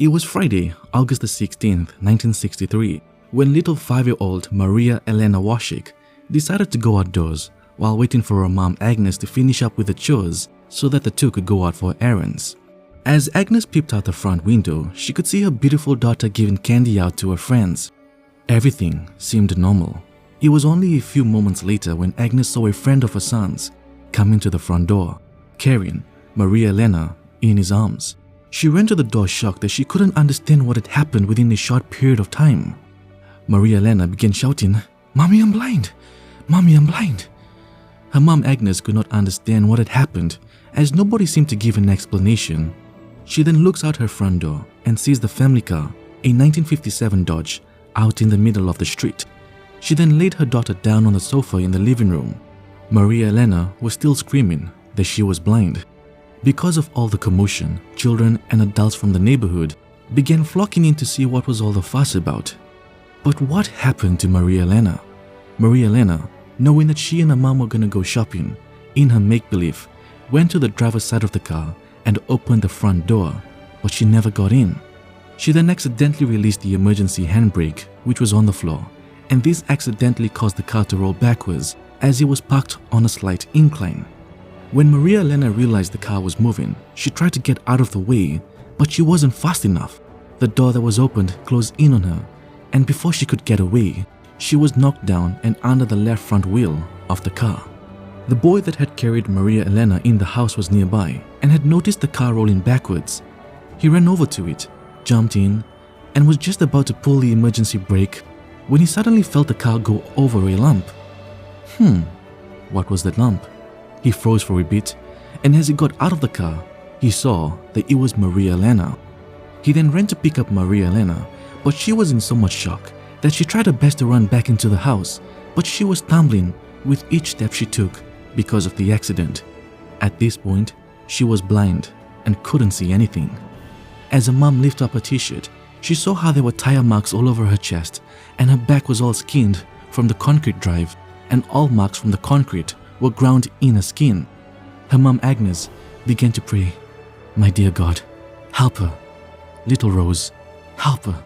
It was Friday, August the 16th, 1963, when little 5-year-old Maria Elena Washick decided to go outdoors while waiting for her mom Agnes to finish up with the chores so that the two could go out for errands. As Agnes peeped out the front window, she could see her beautiful daughter giving candy out to her friends. Everything seemed normal. It was only a few moments later when Agnes saw a friend of her son's come into the front door, carrying Maria Elena in his arms. She ran to the door shocked that she couldn't understand what had happened within a short period of time. Maria Elena began shouting, "Mommy, I'm blind! Mommy, I'm blind!" Her mom Agnes could not understand what had happened as nobody seemed to give an explanation. She then looks out her front door and sees the family car, a 1957 Dodge, out in the middle of the street. She then laid her daughter down on the sofa in the living room. Maria Elena was still screaming that she was blind. Because of all the commotion, children and adults from the neighborhood began flocking in to see what was all the fuss about. But what happened to Maria Elena? Maria Elena, knowing that she and her mom were going to go shopping, in her make-believe, went to the driver's side of the car and opened the front door, but she never got in. She then accidentally released the emergency handbrake, which was on the floor, and this accidentally caused the car to roll backwards as it was parked on a slight incline. When Maria Elena realized the car was moving, she tried to get out of the way, but she wasn't fast enough. The door that was opened closed in on her, and before she could get away, she was knocked down and under the left front wheel of the car. The boy that had carried Maria Elena in the house was nearby and had noticed the car rolling backwards. He ran over to it, jumped in, and was just about to pull the emergency brake when he suddenly felt the car go over a lump. What was that lump? He froze for a bit, and as he got out of the car, he saw that it was Maria Elena. He then ran to pick up Maria Elena, but she was in so much shock that she tried her best to run back into the house, but she was stumbling with each step she took because of the accident. At this point, she was blind and couldn't see anything. As her mom lifted up her t-shirt, she saw how there were tire marks all over her chest, and her back was all skinned from the concrete drive, and all marks from the concrete were ground in her skin. Her mom Agnes began to pray, "My dear God, help her. Little Rose, help her."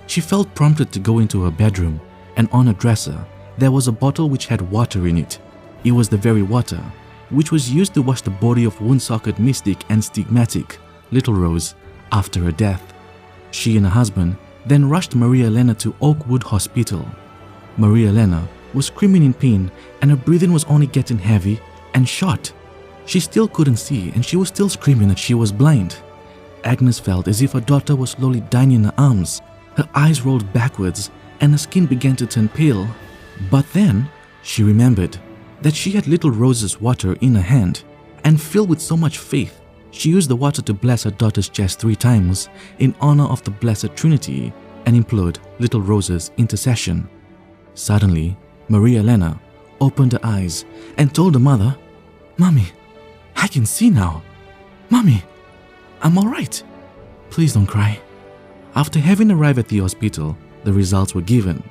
She felt prompted to go into her bedroom, and on her dresser, there was a bottle which had water in it. It was the very water which was used to wash the body of wound-socket mystic and stigmatic Little Rose after her death. She and her husband then rushed Maria Elena to Oakwood Hospital. Maria Elena was screaming in pain, and her breathing was only getting heavy and short. She still couldn't see, and she was still screaming that she was blind. Agnes felt as if her daughter was slowly dying in her arms. Her eyes rolled backwards, and her skin began to turn pale. But then, she remembered that she had Little Rose's water in her hand, and filled with so much faith, she used the water to bless her daughter's chest 3 times in honor of the Blessed Trinity and implored Little Rose's intercession. Suddenly, Maria Elena opened her eyes and told her mother, "Mommy, I can see now. Mommy, I'm all right. Please don't cry." After having arrived at the hospital, the results were given.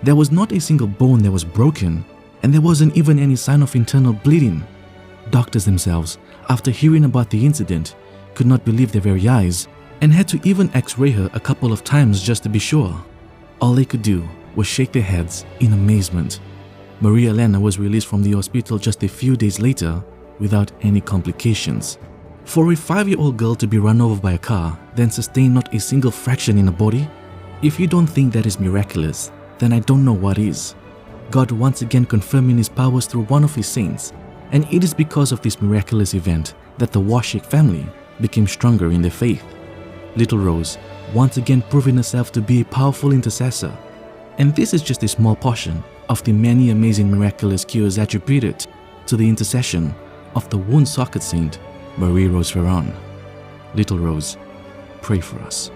There was not a single bone that was broken, and there wasn't even any sign of internal bleeding. Doctors themselves, after hearing about the incident, could not believe their very eyes and had to even x-ray her a couple of times just to be sure. All they could do was shake their heads in amazement. Maria Elena was released from the hospital just a few days later without any complications. For a 5-year-old girl to be run over by a car, then sustain not a single fraction in her body? If you don't think that is miraculous, then I don't know what is. God once again confirming His powers through one of His saints, and it is because of this miraculous event that the Washick family became stronger in their faith. Little Rose once again proving herself to be a powerful intercessor. And this is just a small portion of the many amazing miraculous cures attributed to the intercession of the wound socket saint, Marie Rose Ferron. Little Rose, pray for us.